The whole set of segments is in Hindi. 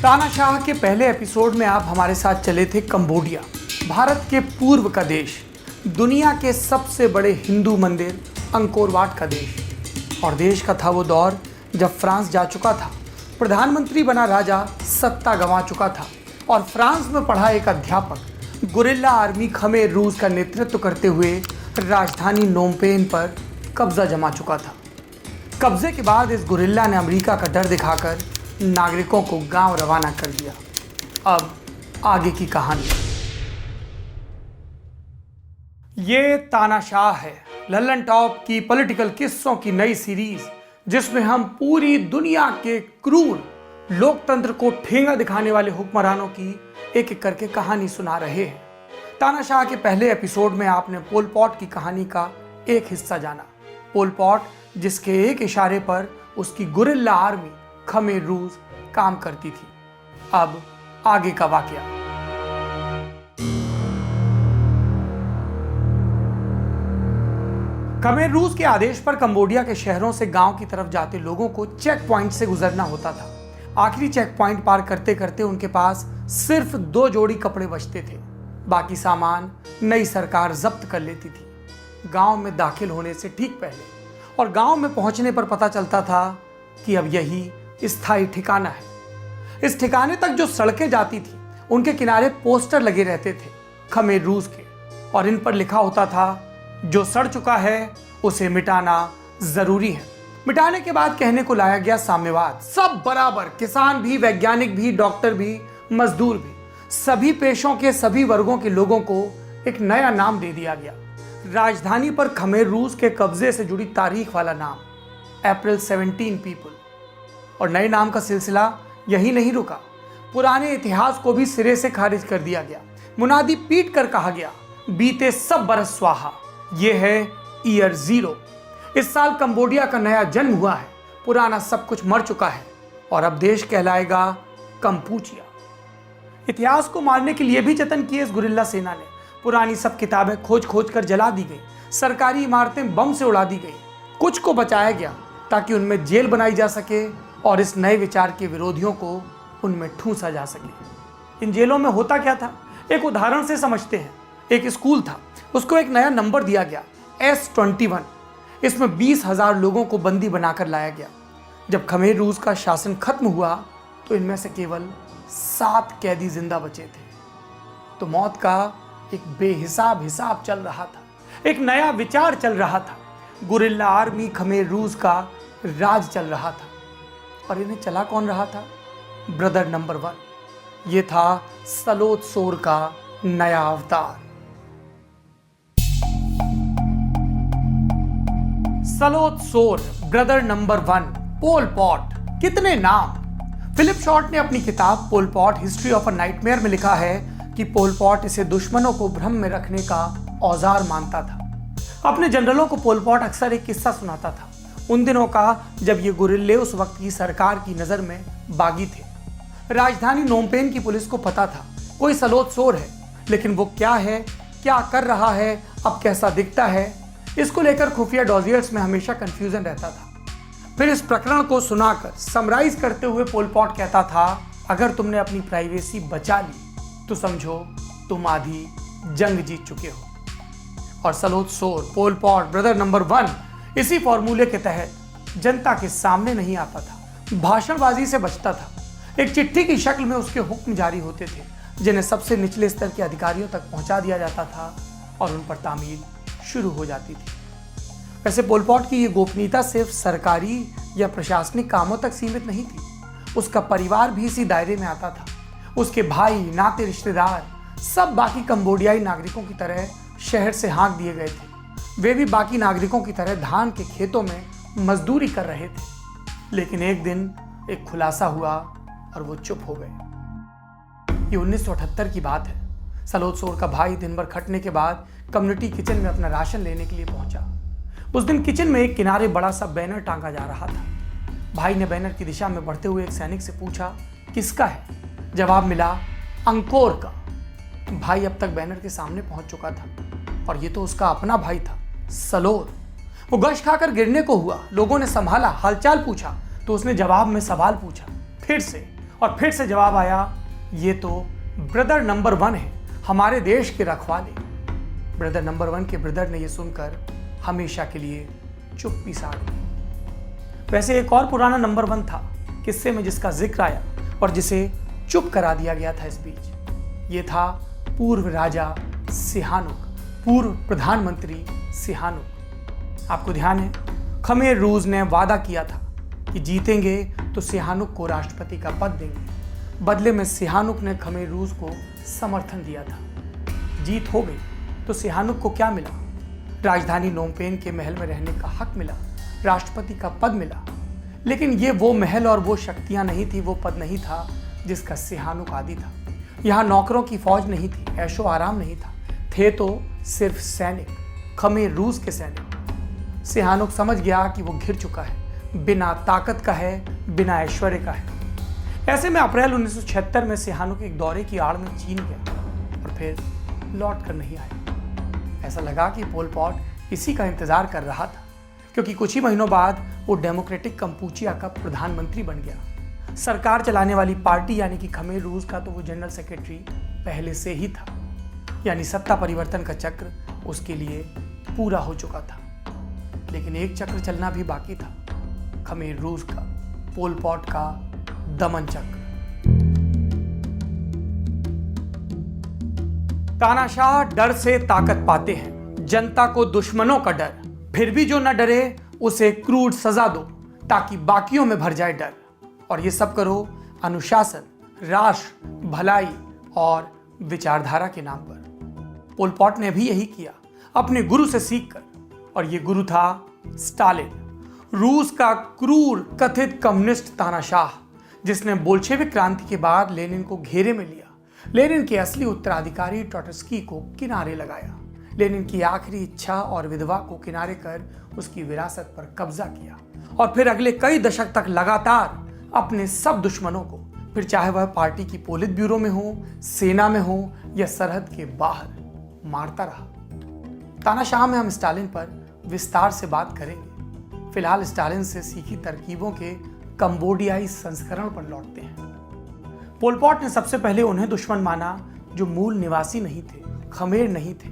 तानाशाह के पहले एपिसोड में आप हमारे साथ चले थे कंबोडिया, भारत के पूर्व का देश, दुनिया के सबसे बड़े हिंदू मंदिर अंकोर वाट का देश। और देश का था वो दौर जब फ्रांस जा चुका था, प्रधानमंत्री बना राजा सत्ता गंवा चुका था और फ्रांस में पढ़ा एक अध्यापक गुरिल्ला आर्मी खमेर रूस का नेतृत्व करते हुए राजधानी नोमपेन पर कब्जा जमा चुका था। कब्जे के बाद इस गुरिल्ला ने अमेरिका का डर दिखाकर नागरिकों को गांव रवाना कर दिया। अब आगे की कहानी। ये तानाशाह है, लल्लन टॉप की पॉलिटिकल किस्सों की नई सीरीज, जिसमें हम पूरी दुनिया के क्रूर लोकतंत्र को ठेंगा दिखाने वाले हुक्मरानों की एक एक करके कहानी सुना रहे हैं। तानाशाह के पहले एपिसोड में आपने पोल पॉट की कहानी का एक हिस्सा जाना। पोल पॉट जिसके एक इशारे पर उसकी गुरिल्ला आर्मी खमेर रूस काम करती थी। अब आगे का वाकया। खमेर रूस के आदेश पर कंबोडिया के शहरों से गांव की तरफ जाते लोगों को चेक पॉइंट से गुजरना होता था। आखिरी चेक पॉइंट पार करते करते उनके पास सिर्फ 2 जोड़ी कपड़े बचते थे। बाकी सामान नई सरकार जब्त कर लेती थी। गांव में दाखिल होने से ठीक पहले और गांव में पहुंचने पर पता चलता था कि अब यही स्थायी ठिकाना है। इस ठिकाने तक जो सड़कें जाती थी उनके किनारे पोस्टर लगे रहते थे खमेर रूस के, और इन पर लिखा होता था जो सड़ चुका है उसे मिटाना जरूरी है। मिटाने के बाद कहने को लाया गया साम्यवाद। सब बराबर, किसान भी, वैज्ञानिक भी, डॉक्टर भी, मजदूर भी, सभी पेशों के सभी वर्गों के लोगों को एक नया नाम दे दिया गया। राजधानी पर खमेर रूस के कब्जे से जुड़ी तारीख वाला नाम, अप्रैल 17 पीपल। और नए नाम का सिलसिला यही नहीं रुका, पुराने इतिहास को भी सिरे से खारिज कर दिया गया। मुनादी पीट कर कहा गया बीते सब बरस स्वाहा, ये है ईयर 0। इस साल कंबोडिया का नया जन्म हुआ है, पुराना सब कुछ मर चुका है और अब देश कहलाएगा कंपूचिया। इतिहास को मारने के लिए भी जतन किए इस गुरिल्ला सेना ने। पुरानी सब किताबें खोज खोज कर जला दी गई, सरकारी इमारतें बम से उड़ा दी गई, कुछ को बचाया गया ताकि उनमें जेल बनाई जा सके और इस नए विचार के विरोधियों को उनमें ठूंसा जा सके। इन जेलों में होता क्या था, एक उदाहरण से समझते हैं। एक स्कूल था, उसको एक नया नंबर दिया गया S21। इसमें 20,000 लोगों को बंदी बनाकर लाया गया। जब खमेर रूस का शासन खत्म हुआ तो इनमें से केवल 7 कैदी जिंदा बचे थे। तो मौत का एक बेहिसाब हिसाब चल रहा था, एक नया विचार चल रहा था। गुरिल्ला आर्मी खमेर रूस का राज चल रहा था। और इन्हें चला कौन रहा था? Brother number 1। ये था सलोत सोर का नया अवतार। सलोत सोर, ब्रदर नंबर 1, पोल पॉट। कितने नाम! फिलिप शॉर्ट ने अपनी किताब Pol Pot history of a nightmare में लिखा है कि पोल पॉट इसे दुश्मनों को भ्रम में रखने का औजार मानता था। अपने जनरलों को पोल पॉट अक्सर एक किस्सा सुनाता था, उन दिनों का जब ये गुरिल्ले उस वक्त की सरकार की नजर में बागी थे। राजधानी नोमपेन की पुलिस को पता था कोई सलोत सोर है, लेकिन वो क्या है, क्या कर रहा है, अब कैसा दिखता है, इसको लेकर खुफिया डॉजियर्स में हमेशा कंफ्यूजन रहता था। फिर इस प्रकरण को सुनाकर समराइज करते हुए पोल पॉट कहता था, अगर तुमने अपनी प्राइवेसी बचा ली तो समझो तुम आधी जंग जीत चुके हो। और सलोत सोर, पोल पॉट, ब्रदर नंबर 1 इसी फॉर्मूले के तहत जनता के सामने नहीं आता था, भाषणबाजी से बचता था। एक चिट्ठी की शक्ल में उसके हुक्म जारी होते थे, जिन्हें सबसे निचले स्तर के अधिकारियों तक पहुंचा दिया जाता था और उन पर तामील शुरू हो जाती थी। वैसे पोल पॉट की ये गोपनीयता सिर्फ सरकारी या प्रशासनिक कामों तक सीमित नहीं थी, उसका परिवार भी इसी दायरे में आता था। उसके भाई, नाते, रिश्तेदार सब बाकी कंबोडियाई नागरिकों की तरह शहर से हाँक दिए गए थे। वे भी बाकी नागरिकों की तरह धान के खेतों में मजदूरी कर रहे थे। लेकिन एक दिन एक खुलासा हुआ और वो चुप हो गए। ये 1978 की बात है। सलोत सोर का भाई दिन भर खटने के बाद कम्युनिटी किचन में अपना राशन लेने के लिए पहुंचा। उस दिन किचन में एक किनारे बड़ा सा बैनर टांगा जा रहा था। भाई ने बैनर की दिशा में बढ़ते हुए एक सैनिक से पूछा, किसका है? जवाब मिला, अंकोर का। भाई अब तक बैनर के सामने पहुंच चुका था और ये तो उसका अपना भाई था, सलोत। वो गश खाकर गिरने को हुआ। लोगों ने संभाला, हालचाल पूछा तो उसने जवाब में सवाल पूछा फिर से, और फिर से जवाब आया, ये तो ब्रदर नंबर 1 है, हमारे देश के रखवाले। ब्रदर नंबर 1 के ब्रदर ने यह सुनकर हमेशा के लिए चुप्पी साध ली। वैसे एक और पुराना नंबर 1 था किस्से में जिसका जिक्र आया और जिसे चुप करा दिया गया था इस बीच। ये था पूर्व राजा सिहानुक, पूर्व प्रधानमंत्री सिहानुक। आपको ध्यान है, खमेर रूस ने वादा किया था कि जीतेंगे तो सिहानुक को राष्ट्रपति का पद देंगे। बदले में सिहानुक ने खमेर रूस को समर्थन दिया था। जीत हो गई तो सिहानुक को क्या मिला? राजधानी नोमपेन के महल में रहने का हक मिला, राष्ट्रपति का पद मिला। लेकिन ये वो महल और वो शक्तियां नहीं थी, वो पद नहीं था जिसका सिहानुक आदी था। यहाँ नौकरों की फौज नहीं थी, ऐशो आराम नहीं था, थे तो सिर्फ सैनिक, खमेर रूस के सैनिक। सिहानुक समझ गया कि वो घिर चुका है, बिना ताकत का है, बिना ऐश्वर्य का है। ऐसे में अप्रैल 1976 में सिहानुक एक दौरे की आड़ में चीन गया और फिर लौट कर नहीं आया। ऐसा लगा कि पोल पॉट इसी का इंतजार कर रहा था, क्योंकि कुछ ही महीनों बाद वो डेमोक्रेटिक कंपूचिया का प्रधानमंत्री बन गया। सरकार चलाने वाली पार्टी यानी कि खमेर रूस का तो वो जनरल सेक्रेटरी पहले से ही था, यानी सत्ता परिवर्तन का चक्र उसके लिए पूरा हो चुका था। लेकिन एक चक्र चलना भी बाकी था, खमेर रूस का, पोल पॉट का दमन चक्र। तानाशाह डर से ताकत पाते हैं, जनता को दुश्मनों का डर, फिर भी जो न डरे उसे क्रूर सजा दो ताकि बाकियों में भर जाए डर। और ये सब करो अनुशासन, राष्ट्र, भलाई और विचारधारा के नाम पर। पोल पॉट ने भी यही किया अपने गुरु से सीखकर, और ये गुरु था स्टालिन, रूस का क्रूर कथित कम्युनिस्ट तानाशाह, जिसने बोल्शेविक क्रांति के बाद लेनिन को घेरे में लिया, लेनिन के असली उत्तराधिकारी ट्रोट्स्की को किनारे लगाया, लेनिन की आखिरी इच्छा और विधवा को किनारे कर उसकी विरासत पर कब्जा किया, और फिर अगले कई दशक तक लगातार अपने सब दुश्मनों को, फिर चाहे वह पार्टी की पोलित ब्यूरो में हो, सेना में हो या सरहद के बाहर, मारता रहा। तानाशाह में हम स्टालिन पर विस्तार से बात करेंगे। फिलहाल स्टालिन से सीखी तरकीबों के कंबोडियाई संस्करण पर लौटते हैं। पोल पॉट ने सबसे पहले उन्हें दुश्मन माना जो मूल निवासी नहीं थे, खमेर नहीं थे।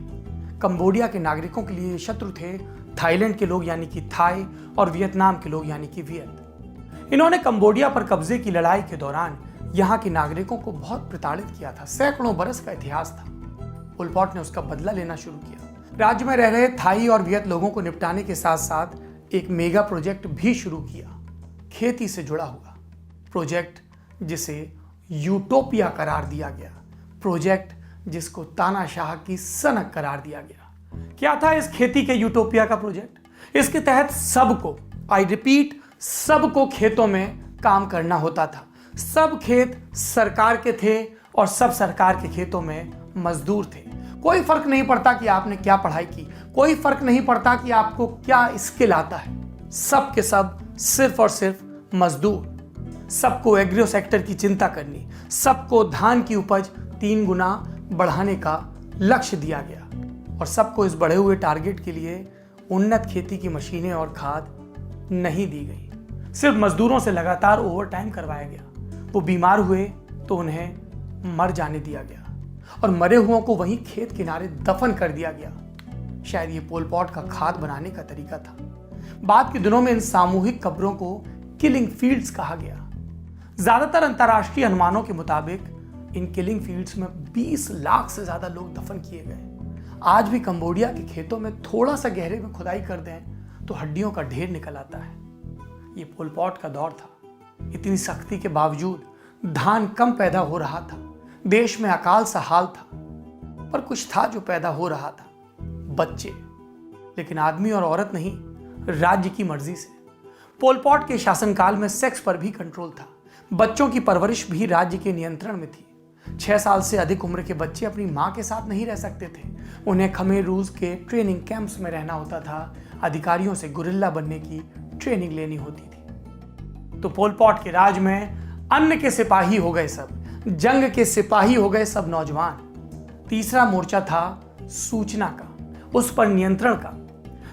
कंबोडिया के नागरिकों के लिए शत्रु थे थाईलैंड के लोग यानी कि थाई, और वियतनाम के लोग यानी कि वियत। इन्होंने कंबोडिया पर कब्जे की लड़ाई के दौरान यहाँ के नागरिकों को बहुत प्रताड़ित किया था। सैकड़ों बरस का इतिहास था। पोल पॉट ने उसका बदला लेना शुरू किया। राज्य में रह रहे थाई और वियत लोगों को निपटाने के साथ साथ एक मेगा प्रोजेक्ट भी शुरू किया, खेती से जुड़ा हुआ प्रोजेक्ट, जिसे यूटोपिया करार दिया गया, प्रोजेक्ट जिसको तानाशाह की सनक करार दिया गया। क्या था इस खेती के यूटोपिया का प्रोजेक्ट? इसके तहत सबको, आई रिपीट, सबको खेतों में काम करना होता था। सब खेत सरकार के थे और सब सरकार के खेतों में मजदूर थे। कोई फर्क नहीं पड़ता कि आपने क्या पढ़ाई की, कोई फर्क नहीं पड़ता कि आपको क्या स्किल आता है, सब के सब सिर्फ और सिर्फ मजदूर। सबको एग्रो सेक्टर की चिंता करनी, सबको धान की उपज 3 गुना बढ़ाने का लक्ष्य दिया गया, और सबको इस बढ़े हुए टारगेट के लिए उन्नत खेती की मशीनें और खाद नहीं दी गई। सिर्फ मजदूरों से लगातार ओवरटाइम करवाया गया। वो बीमार हुए तो उन्हें मर जाने दिया गया, और मरे हुओं को वहीं खेत किनारे दफन कर दिया गया। शायद ये पोल पॉट का खाद बनाने का तरीका था। बाद के दिनों में इन सामूहिक कब्रों को किलिंग फील्ड्स कहा गया। ज्यादातर अंतर्राष्ट्रीय अनुमानों के मुताबिक इन किलिंग फील्ड्स में 20 लाख से ज्यादा लोग दफन किए गए। आज भी कंबोडिया के खेतों में थोड़ा सा गहरे में खुदाई कर दें तो हड्डियों का ढेर निकल आता है। ये पोल पॉट का दौर था। इतनी सख्ती के बावजूद धान कम पैदा हो रहा था, देश में अकाल सा हाल था, पर कुछ था जो पैदा हो रहा था, बच्चे। लेकिन आदमी और औरत नहीं, राज्य की मर्जी से। पोल पॉट के शासनकाल में सेक्स पर भी कंट्रोल था। बच्चों की परवरिश भी राज्य के नियंत्रण में थी। 6 साल से अधिक उम्र के बच्चे अपनी मां के साथ नहीं रह सकते थे। उन्हें खमेर रूस के ट्रेनिंग कैंप्स में रहना होता था। अधिकारियों से गुरिल्ला बनने की ट्रेनिंग लेनी होती थी। तो पोल पॉट के राज में अन्न के सिपाही हो गए सब, जंग के सिपाही हो गए सब नौजवान। तीसरा मोर्चा था सूचना का, उस पर नियंत्रण का।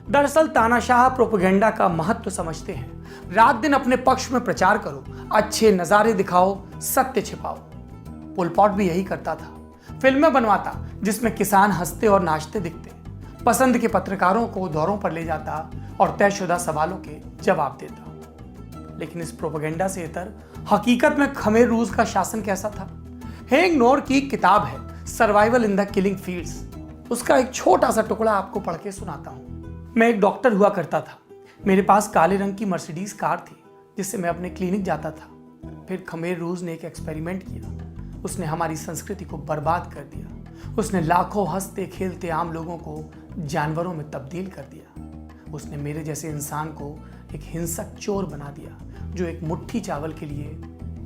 दरअसल तानाशाह प्रोपेगेंडा का महत्व समझते हैं। रात दिन अपने पक्ष में प्रचार करो, अच्छे नजारे दिखाओ, सत्य छिपाओ। पोल पॉट भी यही करता था। फिल्में बनवाता जिसमें किसान हंसते और नाचते दिखते, पसंद के पत्रकारों को दौरों पर ले जाता और तयशुदा सवालों के जवाब देता। लेकिन इस प्रोपेगेंडा से इतर हकीकत में खमेर रूस का शासन कैसा था? हेंग नोर की किताब है survival in the killing fields. उसका एक छोटा सा टुकड़ा आपको पढ़ के सुनाता हूं। मैं एक डॉक्टर हुआ करता था। मेरे पास काले रंग की मर्सिडीज कार थी जिससे मैं अपने क्लिनिक जाता था। फिर खमेर रूस ने एक एक्सपेरिमेंट किया। उसने हमारी संस्कृति को बर्बाद कर दिया। उसने लाखों हंसते खेलते आम लोगों को जानवरों में तब्दील कर दिया। उसने मेरे जैसे इंसान को एक हिंसक चोर बना दिया जो एक मुट्ठी चावल के लिए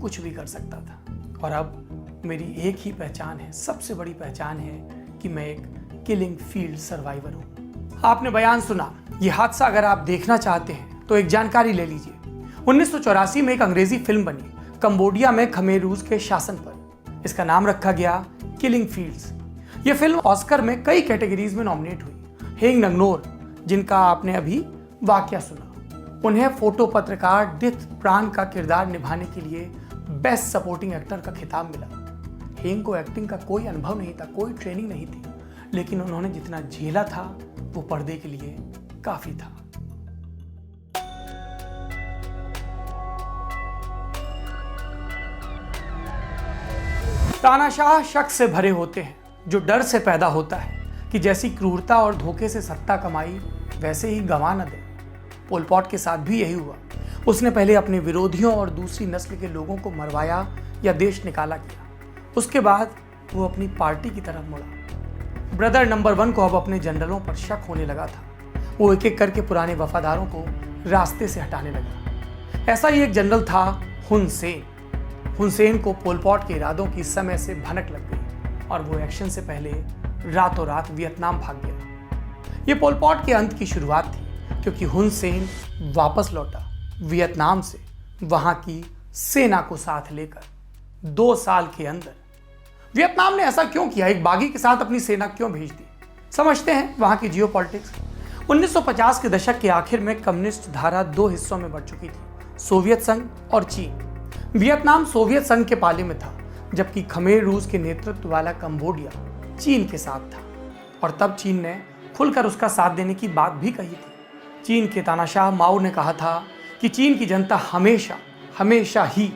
कुछ भी कर सकता था। और अब मेरी एक ही पहचान है, सबसे बड़ी पहचान है कि मैं एक किलिंग फील्ड सर्वाइवर हूं। आपने बयान सुना। यह हादसा अगर आप देखना चाहते हैं तो एक जानकारी ले लीजिए। 1984 में एक अंग्रेजी फिल्म बनी कंबोडिया में खमेर रूस के शासन पर। इसका नाम रखा गया किलिंग फील्ड्स। यह फिल्म ऑस्कर में कई कैटेगरीज में नॉमिनेट हुई। हेंग नगनोर, जिनका आपने अभी वाकया सुना, उन्हें फोटो पत्रकार डिथ प्राण का किरदार निभाने के लिए बेस्ट सपोर्टिंग एक्टर का खिताब मिला। हेंग को एक्टिंग का कोई अनुभव नहीं था, कोई ट्रेनिंग नहीं थी, लेकिन उन्होंने जितना झेला था वो पर्दे के लिए काफी था। तानाशाह शख्स से भरे होते हैं जो डर से पैदा होता है कि जैसी क्रूरता और धोखे से सत्ता कमाई वैसे ही गंवा न दे। पोल पॉट के साथ भी यही हुआ। उसने पहले अपने विरोधियों और दूसरी नस्ल के लोगों को मरवाया या देश निकाला किया। उसके बाद वो अपनी पार्टी की तरफ मुड़ा। ब्रदर नंबर 1 को अब अपने जनरलों पर शक होने लगा था। वो एक एक करके पुराने वफादारों को रास्ते से हटाने लगा। ऐसा ही एक जनरल था हुन सेन। हुन सेन को पोल पॉट के इरादों की समय से भनक लग गई और वो एक्शन से पहले रातों रात वियतनाम भाग गया। ये पोल पॉट के अंत की शुरुआत थी, क्योंकि हुन सेन वापस लौटा वियतनाम से वहां की सेना को साथ लेकर 2 साल के अंदर। वियतनाम ने ऐसा क्यों किया? एक बागी के साथ अपनी सेना क्यों भेज दी? समझते हैं वहां की जियोपॉलिटिक्स। 1950 के दशक के आखिर में कम्युनिस्ट धारा 2 हिस्सों में बढ़ चुकी थी, सोवियत संघ और चीन। वियतनाम सोवियत संघ के पाले में था, जबकि खमेर रूस के नेतृत्व वाला कंबोडिया चीन के साथ था। और तब चीन ने खुलकर उसका साथ देने की बात भी कही थी। चीन के तानाशाह माओ ने कहा था कि चीन की जनता हमेशा हमेशा ही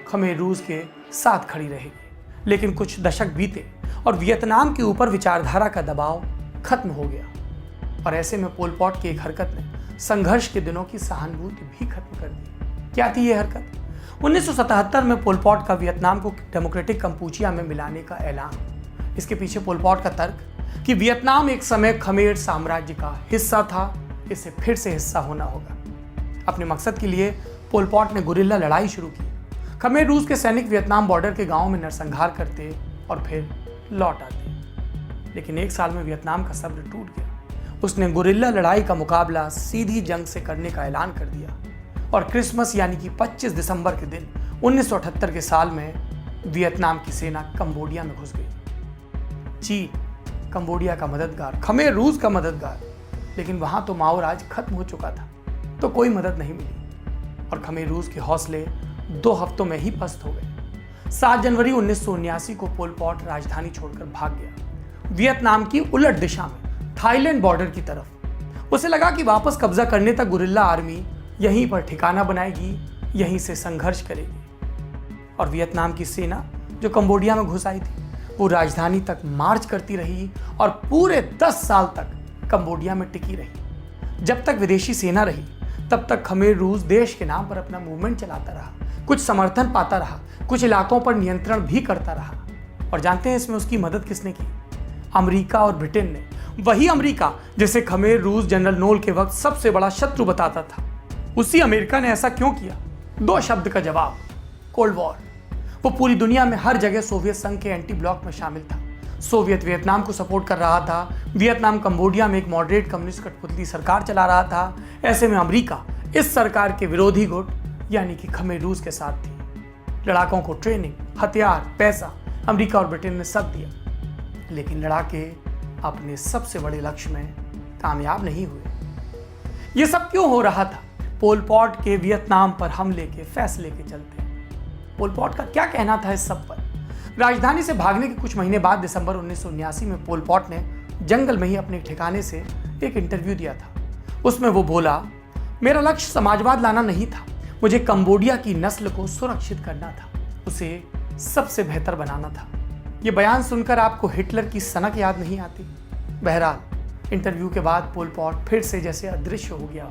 खमेर रूस के साथ खड़ी रहेगी। लेकिन कुछ दशक बीते और वियतनाम के ऊपर विचारधारा का दबाव खत्म हो गया। और ऐसे में पोल पॉट की एक हरकत ने संघर्ष के दिनों की सहानुभूति भी खत्म कर दी। क्या थी यह हरकत? 1977 में पोल पॉट का वियतनाम को डेमोक्रेटिक कंपूचिया में मिलाने का ऐलान। इसके पीछे पोल पॉट का तर्क कि वियतनाम एक समय खमेर साम्राज्य का हिस्सा था, इसे फिर से हिस्सा होना होगा। अपने मकसद के लिए पोल पॉट ने गुरिल्ला लड़ाई शुरू की। खमेर रूस के सैनिक वियतनाम बॉर्डर के गांवों में नरसंहार करते और फिर लौट आते। लेकिन 1 साल में वियतनाम का सब्र टूट गया। उसने गुरिल्ला लड़ाई का मुकाबला सीधी जंग से करने का ऐलान कर दिया और क्रिसमस यानी कि 25 दिसंबर के दिन 1978 के साल में वियतनाम की सेना कंबोडिया में घुस गई। चीन कंबोडिया का मददगार, खमेर रूस का मददगार, लेकिन वहां तो माओ राज खत्म हो चुका था, तो कोई मदद नहीं मिली और खमेर रूस के हौसले 2 हफ्तों में ही पस्त हो गए। 7 जनवरी 1979 को पोल पॉट राजधानी छोड़कर भाग गया, वियतनाम की उलट दिशा में, थाईलैंड बॉर्डर की तरफ। उसे लगा कि वापस कब्जा करने तक गुरिल्ला आर्मी यहीं पर ठिकाना बनाएगी, यहीं से संघर्ष करेगी। और वियतनाम की सेना जो कंबोडिया में घुस आई थी, वो राजधानी तक मार्च करती रही और पूरे 10 साल तक कंबोडिया में टिकी रही। जब तक विदेशी सेना रही तब तक खमेर रूस देश के नाम पर अपना मूवमेंट चलाता रहा, कुछ समर्थन पाता रहा, कुछ इलाकों पर नियंत्रण भी करता रहा। और जानते हैं इसमें उसकी मदद किसने की? अमेरिका और ब्रिटेन ने। वही अमेरिका जिसे खमेर रूस जनरल नोल के वक्त सबसे बड़ा शत्रु बताता था। उसी अमेरिका ने ऐसा क्यों किया? 2 शब्द का जवाब, कोल्ड वॉर। वो पूरी दुनिया में हर जगह सोवियत संघ के एंटी ब्लॉक में शामिल था। सोवियत वियतनाम को सपोर्ट कर रहा था, वियतनाम कंबोडिया में एक मॉडरेट कम्युनिस्ट कठपुतली सरकार चला रहा था। ऐसे में अमेरिका इस सरकार के विरोधी गुट यानी कि खमेर रूस के साथ थी। लड़ाकों को ट्रेनिंग, हथियार, पैसा अमेरिका और ब्रिटेन ने सब दिया, लेकिन लड़ाके अपने सबसे बड़े लक्ष्य में कामयाब नहीं हुए। ये सब क्यों हो रहा था? पोल पॉट के वियतनाम पर हमले के फैसले के चलते। पोल पॉट का क्या कहना था इस सब पर? राजधानी से भागने के कुछ महीने बाद दिसंबर 1979 में पोल पॉट ने जंगल में ही अपने ठिकाने से एक इंटरव्यू दिया था। उसमें वो बोला, मेरा लक्ष्य समाजवाद लाना नहीं था, मुझे कंबोडिया की नस्ल को सुरक्षित करना था, उसे सबसे बेहतर बनाना था। ये बयान सुनकर आपको हिटलर की सनक याद नहीं आती? बहरहाल इंटरव्यू के बाद पोल पॉट फिर से जैसे अदृश्य हो गया।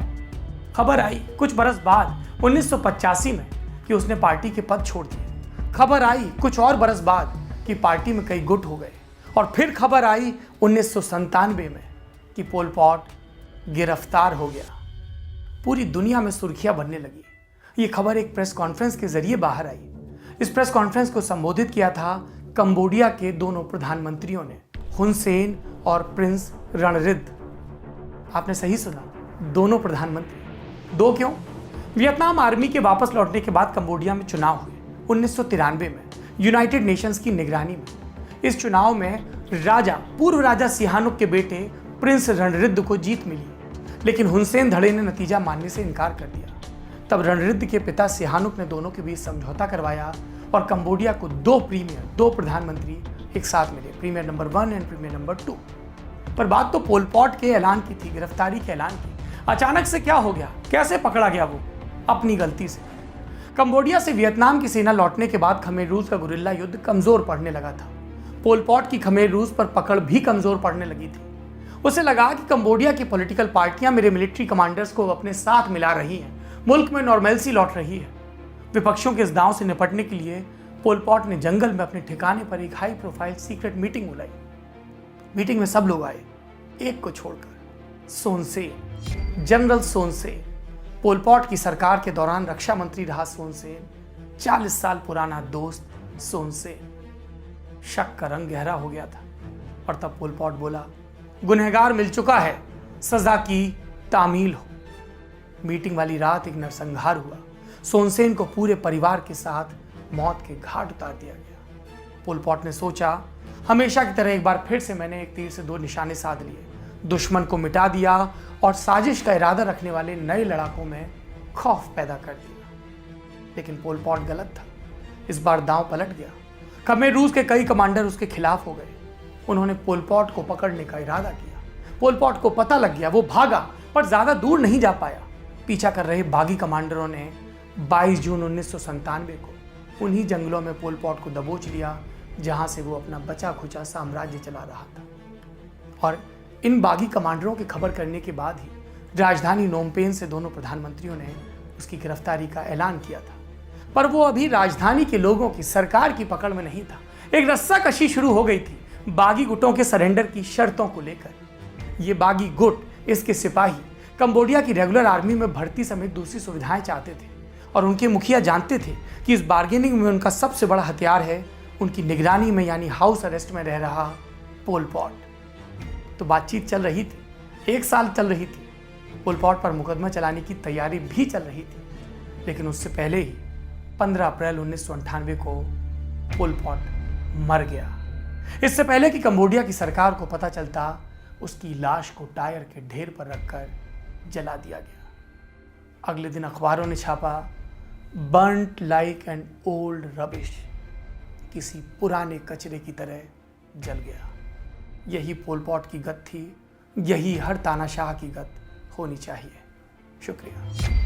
खबर आई कुछ बरस बाद 1985 में कि उसने पार्टी के पद छोड़ दिए। खबर आई कुछ और बरस बाद कि पार्टी में कई गुट हो गए। और फिर खबर आई 1997 में कि पोल पॉट गिरफ्तार हो गया। पूरी दुनिया में सुर्खियां बनने लगी। ये खबर एक प्रेस कॉन्फ्रेंस के जरिए बाहर आई। इस प्रेस कॉन्फ्रेंस को संबोधित किया था कंबोडिया के दोनों प्रधानमंत्रियों ने, हुन सेन और प्रिंस रणरिद्ध। आपने सही सुना, दोनों प्रधानमंत्री। दो क्यों? वियतनाम आर्मी के वापस लौटने के बाद कंबोडिया में चुनाव हुए 1993 में यूनाइटेड नेशंस की निगरानी में। इस चुनाव में पूर्व राजा सिहानुक के बेटे प्रिंस रणरिद्ध को जीत मिली, लेकिन हुन सेन धड़े ने नतीजा मानने से इनकार कर दिया। तब रणरिद्ध के पिता सिहानुक ने दोनों के बीच समझौता करवाया और कंबोडिया को दो प्रधानमंत्री एक साथ मिले, premier number 1 and premier number 2। पर बात तो पोल पॉट के ऐलान की थी, गिरफ्तारी के ऐलान की। अचानक से क्या हो गया? कैसे पकड़ा गया वो? अपनी गलती से। कंबोडिया से वियतनाम की सेना लौटने के बाद खमेर रूस का गुरिल्ला युद्ध कमजोर पड़ने लगा था। पोल पॉट की खमेर रूस पर पकड़ भी कमजोर पड़ने लगी थी। उसे लगा कि कंबोडिया की पॉलिटिकल पार्टियां मेरे मिलिट्री कमांडर्स को अपने साथ मिला रही हैं, मुल्क में नॉर्मेल्सी लौट रही है। विपक्षियों के इस दांव से निपटने के लिए पोल पॉट ने जंगल में अपने ठिकाने पर एक हाई प्रोफाइल सीक्रेट मीटिंग बुलाई। मीटिंग में सब लोग आए, एक को छोड़कर, सोनसेन, जनरल सोनसेन। पोल पॉट की सरकार के दौरान रक्षा मंत्री रहा सोनसेन, 40 साल पुराना दोस्त सोनसेन। शक का रंग गहरा हो गया था और तब पोल पॉट बोला, गुनहगार मिल चुका है, सजा की तामील हो। मीटिंग वाली रात एक नरसंहार हुआ। सोनसेन को पूरे परिवार के साथ मौत के घाट उतार दिया गया। पोल पॉट ने सोचा, हमेशा की तरह एक बार फिर से मैंने एक तीर से दो निशाने साध लिए, दुश्मन को मिटा दिया और साजिश का इरादा रखने वाले नए लड़ाकों में खौफ पैदा कर दिया। लेकिन पोल पॉट गलत था। इस बार दांव पलट गया। खमेर रूस के कई कमांडर उसके खिलाफ हो गए। उन्होंने पोल पॉट को पकड़ने का इरादा किया। पोल पॉट को पता लग गया, वो भागा, पर ज्यादा दूर नहीं जा पाया। पीछा कर रहे बागी कमांडरों ने 22 जून 1997 को उन्हीं जंगलों में पोल पॉट को दबोच लिया जहां से वो अपना बचा खुचा साम्राज्य चला रहा था। और इन बागी कमांडरों की खबर करने के बाद ही राजधानी नोमपेन से दोनों प्रधानमंत्रियों ने उसकी गिरफ्तारी का ऐलान किया था। पर वो अभी राजधानी के लोगों की, सरकार की पकड़ में नहीं था। एक रस्साकशी शुरू हो गई थी बागी गुटों के सरेंडर की शर्तों को लेकर। ये बागी गुट, इसके सिपाही कंबोडिया की रेगुलर आर्मी में भर्ती समेत दूसरी सुविधाएं चाहते थे और उनके मुखिया जानते थे कि इस बार्गेनिंग में उनका सबसे बड़ा हथियार है उनकी निगरानी में यानी हाउस अरेस्ट में रह रहा पोल पॉट। तो बातचीत चल रही थी, 1 साल चल रही थी। पोल पॉट पर मुकदमा चलाने की तैयारी भी चल रही थी। लेकिन उससे पहले ही 15 अप्रैल 1998 को पोल पॉट मर गया। इससे पहले कि कंबोडिया की सरकार को पता चलता, उसकी लाश को टायर के ढेर पर रखकर जला दिया गया। अगले दिन अखबारों ने छापा, burnt like an old rubbish, किसी पुराने कचरे की तरह जल गया। यही पोल पॉट की गत थी, यही हर तानाशाह की गत होनी चाहिए। शुक्रिया।